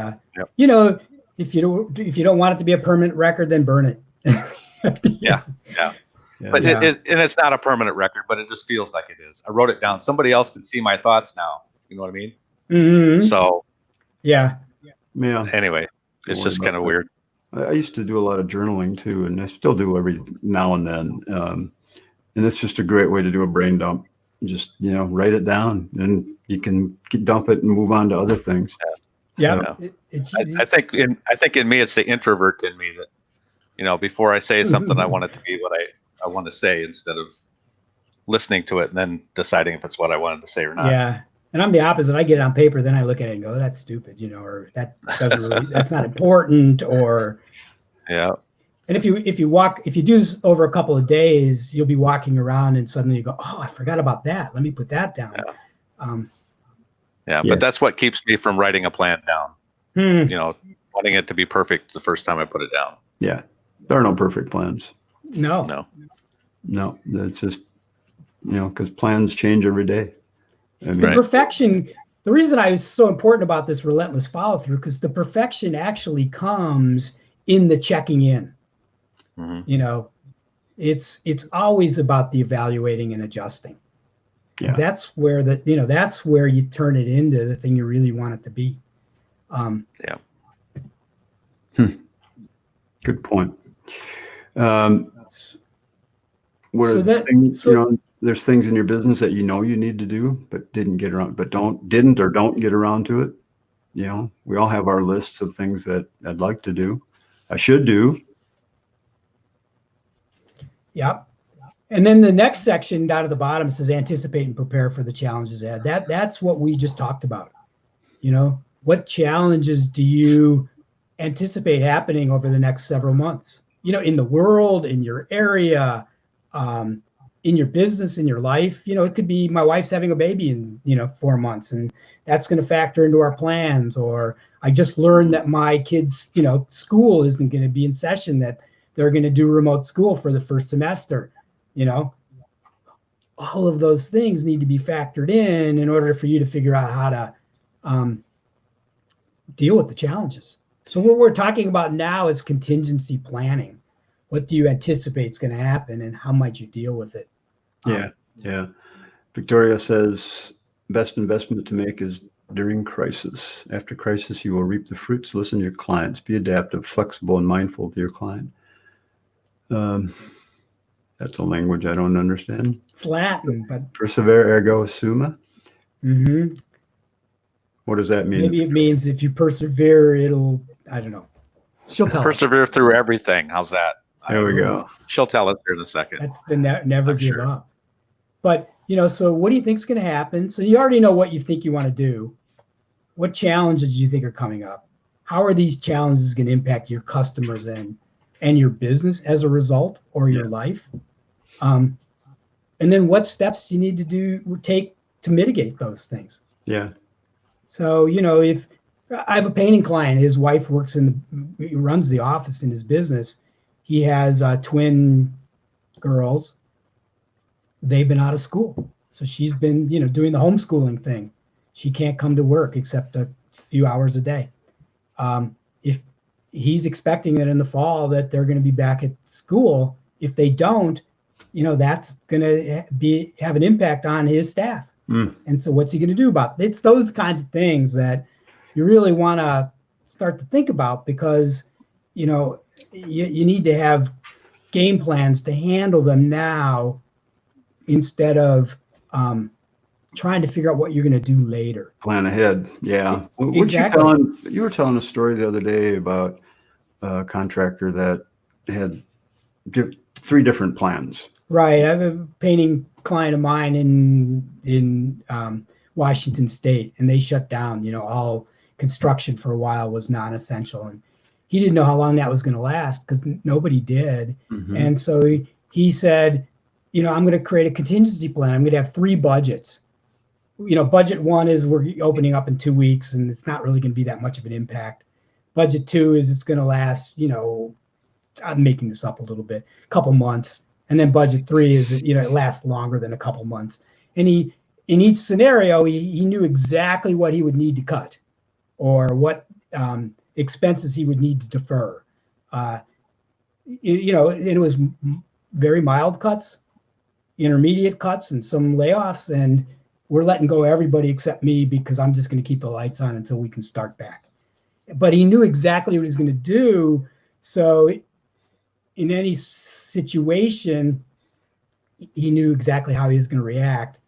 you know, if you don't want it to be a permanent record, then burn it. Yeah. But and it's not a permanent record, but it just feels like it is. I wrote it down. Somebody else can see my thoughts now. You know what I mean? Mm-hmm. So, yeah. Anyway, it's just kind of weird. I used to do a lot of journaling too, and I still do every now and then. And it's just a great way to do a brain dump. Just, you know, write it down and you can dump it and move on to other things. Yeah. I think in me, it's the introvert in me that, you know, before I say something, I want it to be what I want to say instead of listening to it and then deciding if it's what I wanted to say or not. Yeah. And I'm the opposite. I get it on paper, then I look at it and go, that's stupid, or that doesn't really, that's not important, or. Yeah. And if you do this over a couple of days, you'll be walking around and suddenly you go, oh, I forgot about that. Let me put that down. Yeah. But that's what keeps me from writing a plan down. Wanting it to be perfect the first time I put it down. Yeah. There are no perfect plans. No. That's just, because plans change every day. The perfection, the reason I was so important about this relentless follow through, because the perfection actually comes in the checking in. Mm-hmm. It's always about the evaluating and adjusting. Because that's where that's where you turn it into the thing you really want it to be. Good point. There's things in your business that you need to do, but didn't get around get around to it. We all have our lists of things that I'd like to do, I should do. Yep. And then the next section down at the bottom says anticipate and prepare for the challenges ahead. That's what we just talked about. What challenges do you anticipate happening over the next several months? In the world, in your area, in your business, in your life. It could be my wife's having a baby in 4 months, and that's going to factor into our plans. Or I just learned that my kids' school isn't going to be in session, that they're going to do remote school for the first semester. All of those things need to be factored in order for you to figure out how to deal with the challenges. So what we're talking about now is contingency planning. What do you anticipate is going to happen, and how might you deal with it? Yeah. Victoria says, best investment to make is during crisis. After crisis, you will reap the fruits. Listen to your clients. Be adaptive, flexible, and mindful of your client. That's a language I don't understand. It's Latin, but persevere ergo summa. Mm-hmm. What does that mean? Maybe it means if you persevere, I don't know. She'll tell persevere through everything. How's that? There we go. She'll tell us here in a second. That's the never give up. But, so what do you think is going to happen? So you already know what you think you want to do. What challenges do you think are coming up? How are these challenges going to impact your customers and your business as a result, or your life? And then what steps do you need to take to mitigate those things? Yeah. So, if I have a painting client, his wife works he runs the office in his business. He has twin girls. They've been out of school. So she's been, doing the homeschooling thing. She can't come to work except a few hours a day. If he's expecting that in the fall that they're going to be back at school, if they don't, that's going to have an impact on his staff. And so what's he going to do about it? It's those kinds of things that you really want to start to think about, because, you need to have game plans to handle them now, instead of trying to figure out what you're going to do later. Plan ahead. Yeah. Exactly. You were telling a story the other day about a contractor that had 3 different plans. Right. I have a painting client of mine in Washington State, and they shut down. All construction for a while was non-essential, and he didn't know how long that was going to last, because nobody did. Mm-hmm. And so he said, I'm going to create a contingency plan. I'm going to have 3 budgets. Budget 1 is we're opening up in 2 weeks, and it's not really going to be that much of an impact. Budget 2 is it's going to last, I'm making this up a little bit, a couple months. And then budget 3 is, it lasts longer than a couple months. And in each scenario, he knew exactly what he would need to cut, or what expenses he would need to defer. It was very mild cuts, intermediate cuts, and some layoffs. And we're letting go of everybody except me, because I'm just going to keep the lights on until we can start back. But he knew exactly what he was going to do. So in any situation, he knew exactly how he was going to react,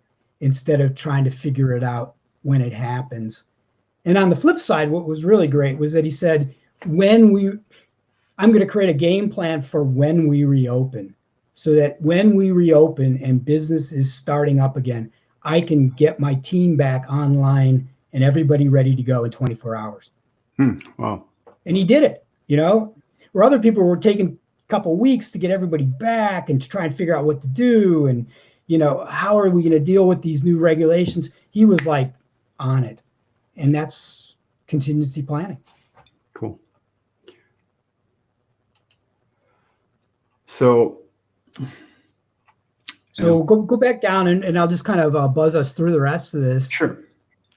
instead of trying to figure it out when it happens. And on the flip side, what was really great was that he said, I'm going to create a game plan for when we reopen, so that when we reopen and business is starting up again, I can get my team back online and everybody ready to go in 24 hours. Wow. And he did it, where other people were taking a couple of weeks to get everybody back and to try and figure out what to do. And, how are we going to deal with these new regulations? He was like on it. And that's contingency planning. Cool. So go back down and I'll just kind of buzz us through the rest of this. Sure.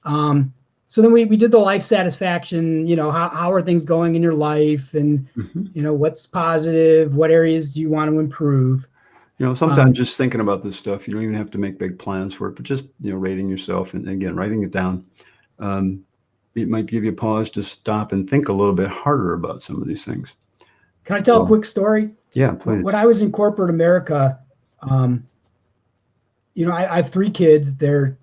So then we did the life satisfaction, how are things going in your life, and, what's positive, what areas do you want to improve? Sometimes just thinking about this stuff, you don't even have to make big plans for it, but just, rating yourself and again, writing it down. It might give you a pause to stop and think a little bit harder about some of these things. Can I tell a quick story? Yeah, please. When I was in corporate America, I have 3 kids. They're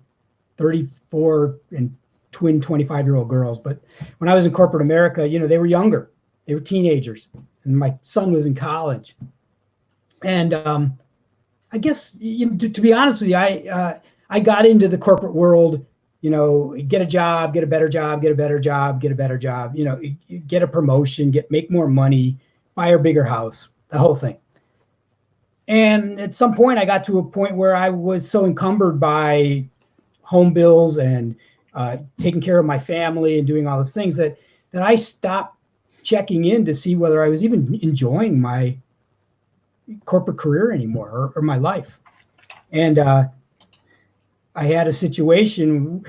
34 and twin 25-year-old girls. But when I was in corporate America, they were younger. They were teenagers. And my son was in college. And I guess, to be honest with you, I got into the corporate world, get a job, get a better job, get a better job, get a better job, get a promotion, make more money, buy a bigger house, the whole thing. And at some point I got to a point where I was so encumbered by home bills and taking care of my family and doing all those things that I stopped checking in to see whether I was even enjoying my corporate career anymore or my life. And I had a situation.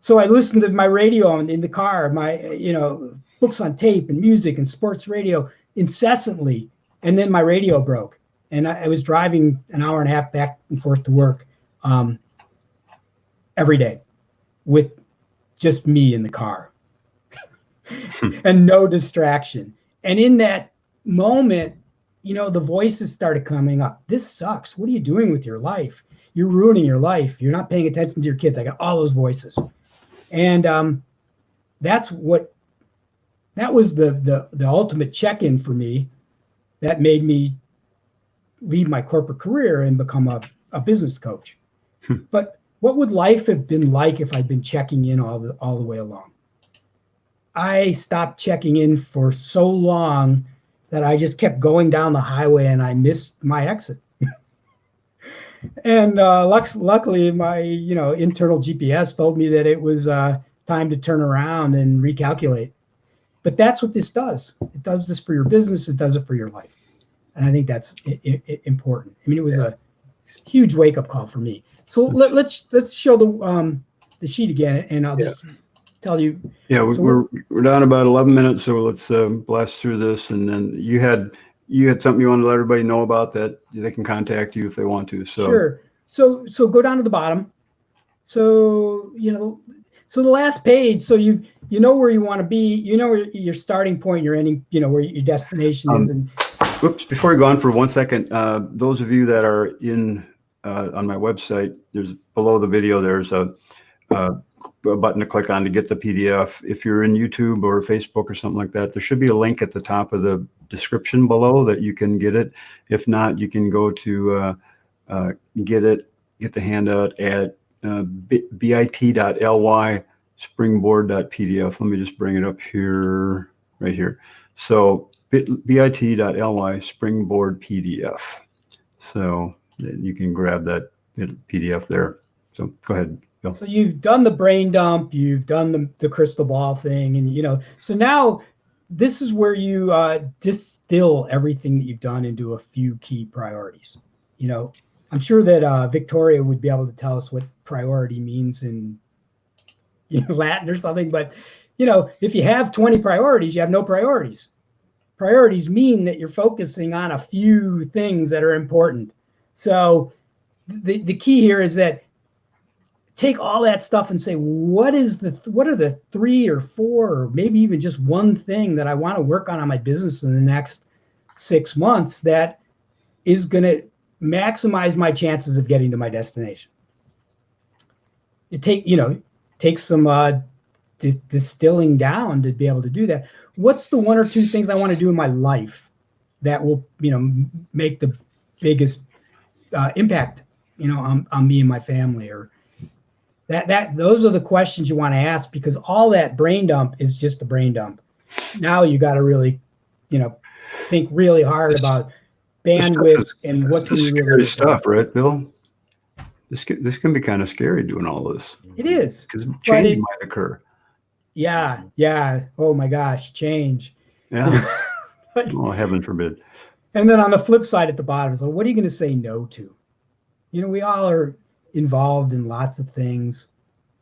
So I listened to my radio in the car, my, books on tape and music and sports radio incessantly. And then my radio broke. And I was driving an hour and a half back and forth to work every day with just me in the car and no distraction. And in that moment, the voices started coming up. This sucks. What are you doing with your life? You're ruining your life. You're not paying attention to your kids. I got all those voices. And that was the ultimate check-in for me that made me leave my corporate career and become a business coach. But what would life have been like if I'd been checking in all the way along? I stopped checking in for so long that I just kept going down the highway and I missed my exit. And luckily, my internal GPS told me that it was time to turn around and recalculate. But that's what this does. It does this for your business. It does it for your life. And I think that's important. I mean, it was a huge wake-up call for me. So let's show the sheet again, and I'll just tell you. Yeah, we're down about 11 minutes, so let's blast through this. And then you had something you want to let everybody know about that they can contact you if they want to. So sure. So go down to the bottom. So so the last page. So you know where you want to be. You know where your starting point, your ending. Where your destination is. And whoops! Before you go on for 1 second, those of you that are on my website, there's below the video. There's a button to click on to get the PDF. If you're in YouTube or Facebook or something like that, there should be a link at the top of the description below that you can get it. If not, you can go to get the handout at bit.ly springboard.pdf. Let me just bring it up here, right here. So bit.ly springboard PDF. So you can grab that PDF there. So go ahead. Go. So you've done the brain dump, you've done the crystal ball thing, and so now this is where you distill everything that you've done into a few key priorities. I'm sure that Victoria would be able to tell us what priority means in Latin or something, but if you have 20 priorities, you have no priorities. Priorities mean that you're focusing on a few things that are important. So the key here is that take all that stuff and say, what are the 3 or 4 or maybe even just one thing that I want to work on my business in the next 6 months that is going to maximize my chances of getting to my destination. It takes some distilling down to be able to do that. What's the 1 or 2 things I want to do in my life that will make the biggest impact on me and my family, or those are the questions you want to ask, because all that brain dump is just a brain dump. Now you got to really, think really hard about bandwidth and what can you really scary stuff, right, Bill? This can be kind of scary doing all this. It is. Because change might occur. Yeah. Oh my gosh, change. Yeah. Oh, heaven forbid. And then on the flip side at the bottom is, what are you going to say no to? We all are involved in lots of things.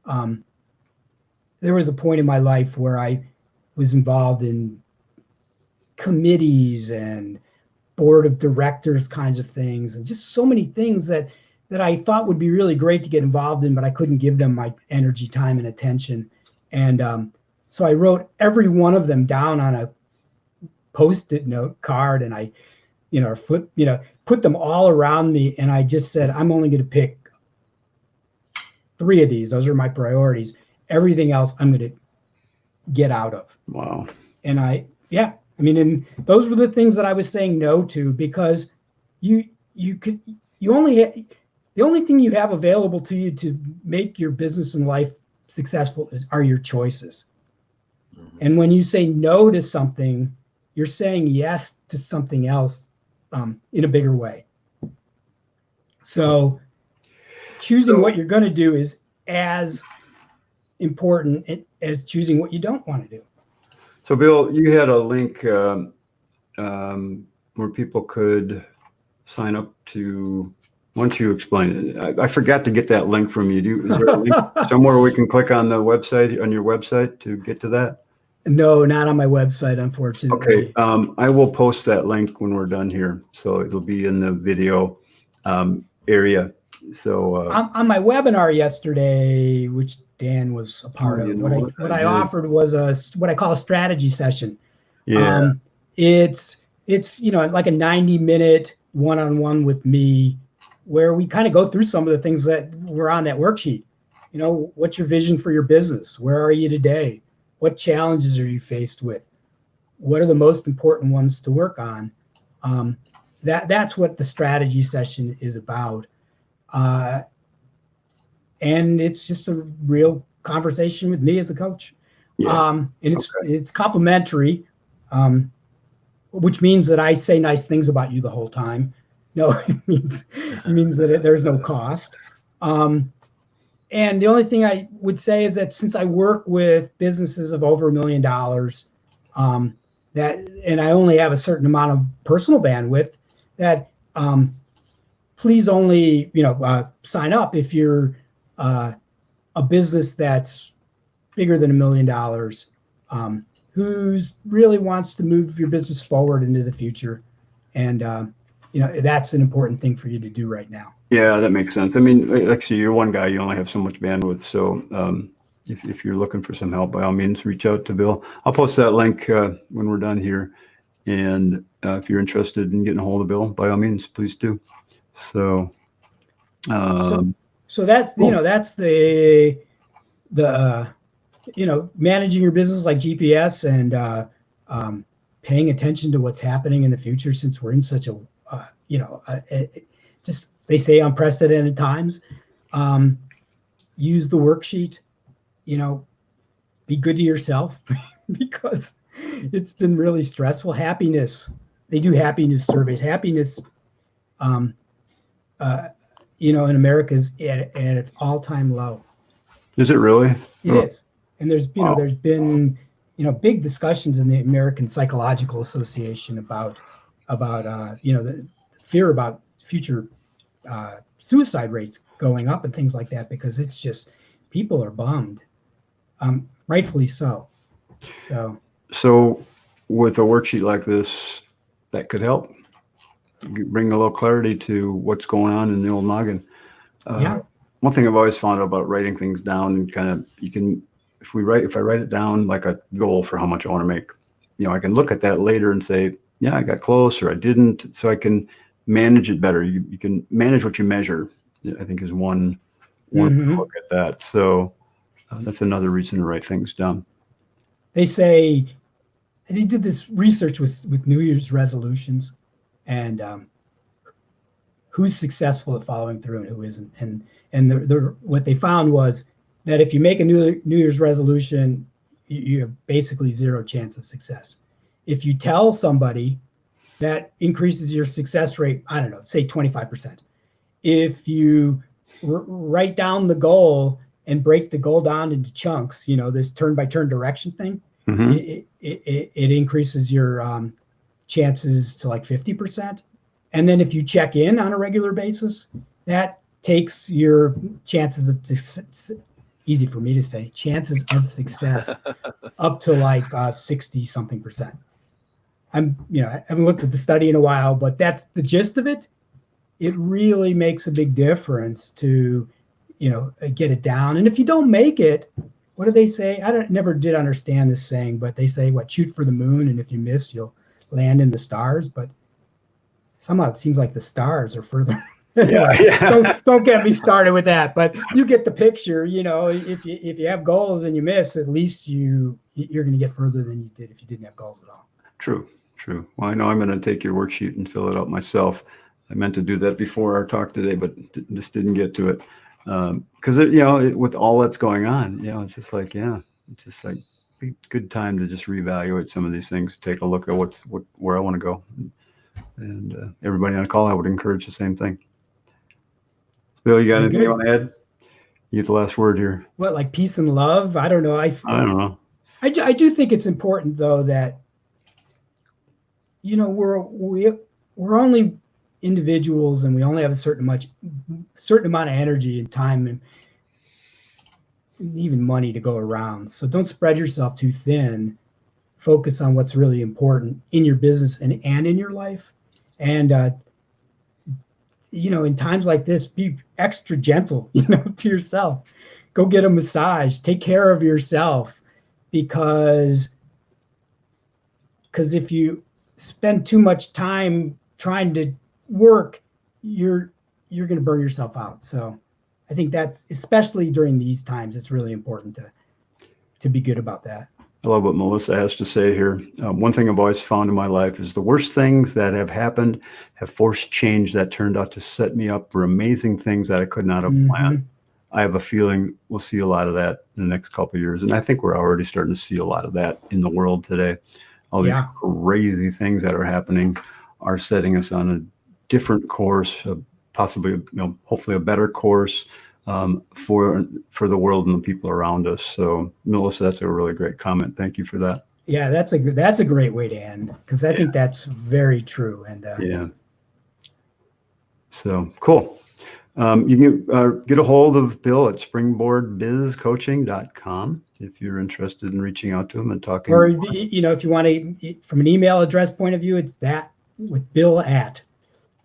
There was a point in my life where I was involved in committees and board of directors kinds of things, and just so many things that I thought would be really great to get involved in, but I couldn't give them my energy, time, and attention. And so I wrote every one of them down on a Post-it note card, and I, put them all around me. And I just said, I'm only going to pick 3 of these. Those are my priorities. Everything else I'm going to get out of. Wow. And and those were the things that I was saying no to, because the only thing you have available to you to make your business and life successful are your choices. Mm-hmm. And when you say no to something, you're saying yes to something else in a bigger way. So choosing what you're going to do is as important as choosing what you don't want to do. So, Bill, you had a link where people could sign up to. Why don't you explain it? I forgot to get that link from you. Is there a link somewhere we can click on your website to get to that? No, not on my website, unfortunately. Okay. I will post that link when we're done here, so it'll be in the video area. So on my webinar yesterday, which Dan was a part of, what I offered was what I call a strategy session. Yeah. It's like a 90-minute one-on-one with me, where we kind of go through some of the things that were on that worksheet. What's your vision for your business? Where are you today? What challenges are you faced with? What are the most important ones to work on? That's what the strategy session is about. And it's just a real conversation with me as a coach. Yeah. And it's complimentary, which means that I say nice things about you the whole time. No, it means that there's no cost. And the only thing I would say is that since I work with businesses of over $1 million, and I only have a certain amount of personal bandwidth, that please only sign up if you're a business that's bigger than $1 million, who's really wants to move your business forward into the future, and that's an important thing for you to do right now. Yeah, that makes sense. I mean, actually, you're one guy, you only have so much bandwidth. So if you're looking for some help, by all means, reach out to Bill. I'll post that link when we're done here. And if you're interested in getting a hold of Bill, by all means, please do. So that's, cool. That's the managing your business like GPS, and paying attention to what's happening in the future, since we're in such a, just, they say, unprecedented times. Use the worksheet, be good to yourself because it's been really stressful. Happiness, they do happiness surveys. Happiness, in America is at its all-time low. Is it really? It is. And there's been big discussions in the American Psychological Association about the fear about future suicide rates going up and things like that, because it's just, people are bummed, rightfully so. So with a worksheet like this, that could help bring a little clarity to what's going on in the old noggin. One thing I've always found about writing things down, and kind of, if I write it down like a goal for how much I want to make, I can look at that later and say, yeah, I got close, or I didn't. So I can manage it better. You can manage what you measure, I think, is one look at that. So that's another reason to write things down. They say, they did this research with New Year's resolutions, and who's successful at following through and who isn't. And what they found was that if you make a New Year's resolution, you have basically zero chance of success. If you tell somebody, that increases your success rate, I don't know, say 25%. If you write down the goal and break the goal down into chunks, this turn-by-turn direction thing, it increases your chances to like 50%. And then if you check in on a regular basis, that takes your chances of easy for me to say, chances of success up to like 60-something%. I haven't looked at the study in a while, but that's the gist of it. It really makes a big difference to, get it down. And if you don't make it, what do they say? Never did understand this saying, but they say, shoot for the moon, and if you miss, you'll land in the stars. But somehow it seems like the stars are further. Anyway, don't get me started with that. But you get the picture. If you have goals and you miss, at least you're going to get further than you did if you didn't have goals at all. True. Well, I know I'm going to take your worksheet and fill it out myself. I meant to do that before our talk today, but just didn't get to it. Because with all that's going on, it's just like, it's just like a good time to just reevaluate some of these things, take a look at where I want to go, and everybody on the call, I would encourage the same thing. Bill, you got anything you want to add? You get the last word here. What, like peace and love? I don't know. I don't know. I do think it's important though that we're only individuals, and we only have a certain amount of energy and time and even money to go around. So don't spread yourself too thin. Focus on what's really important in your business and in your life. And in times like this, be extra gentle, to yourself. Go get a massage. Take care of yourself, because if you spend too much time trying to work, you're going to burn yourself out. So I think that's, especially during these times, it's really important to be good about that. I love what Melissa has to say here. One thing I've always found in my life is the worst things that have happened have forced change that turned out to set me up for amazing things that I could not have planned. I have a feeling we'll see a lot of that in the next couple of years. And I think we're already starting to see a lot of that in the world today. All these crazy things that are happening are setting us on a different course, possibly, hopefully a better course for the world and the people around us. So, Melissa, that's a really great comment. Thank you for that. Yeah, that's a great way to end, because I think that's very true. And so cool. You can get a hold of Bill at springboardbizcoaching.com if you're interested in reaching out to him and talking. Or, if you want to, from an email address point of view, it's that with Bill at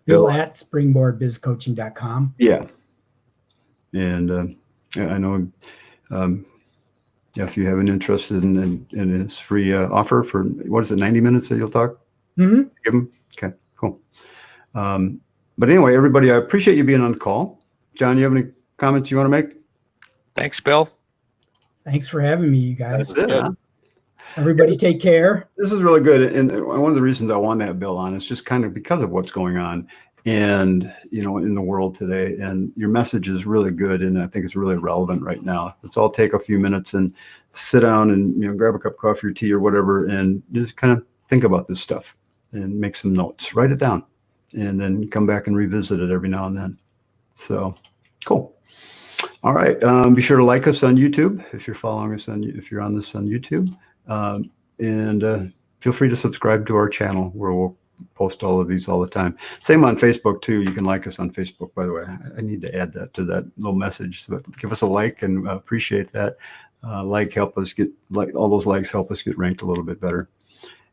springboardbizcoaching.com. Yeah. And I know if you have an interest in his free offer for, what is it, 90 minutes that you'll talk? Mm-hmm. Give him? Okay, cool. But anyway, everybody, I appreciate you being on the call. John, you have any comments you want to make? Thanks, Bill. Thanks for having me, you guys. That's it, huh? Everybody take care. This is really good. And one of the reasons I want to have Bill on is just kind of because of what's going on and, in the world today. And your message is really good. And I think it's really relevant right now. Let's all take a few minutes and sit down and, grab a cup of coffee or tea or whatever, and just kind of think about this stuff and make some notes, write it down, and then come back and revisit it every now and then. So cool. All right. Be sure to like us on YouTube if you're following us if you're on this on YouTube. And feel free to subscribe to our channel where we'll post all of these all the time. Same on Facebook too. You can like us on Facebook, by the way. I need to add that to that little message. So give us a like, and appreciate that. Help us get all those likes help us get ranked a little bit better.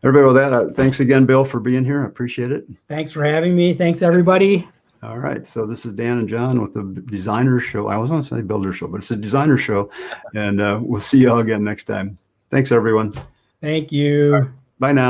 Everybody, with that, thanks again, Bill, for being here. I appreciate it. Thanks for having me. Thanks, everybody. All right. So this is Dan and John with the Designer Show. I was going to say Builder Show, but it's a Designer Show. And we'll see you all again next time. Thanks, everyone. Thank you. Bye now.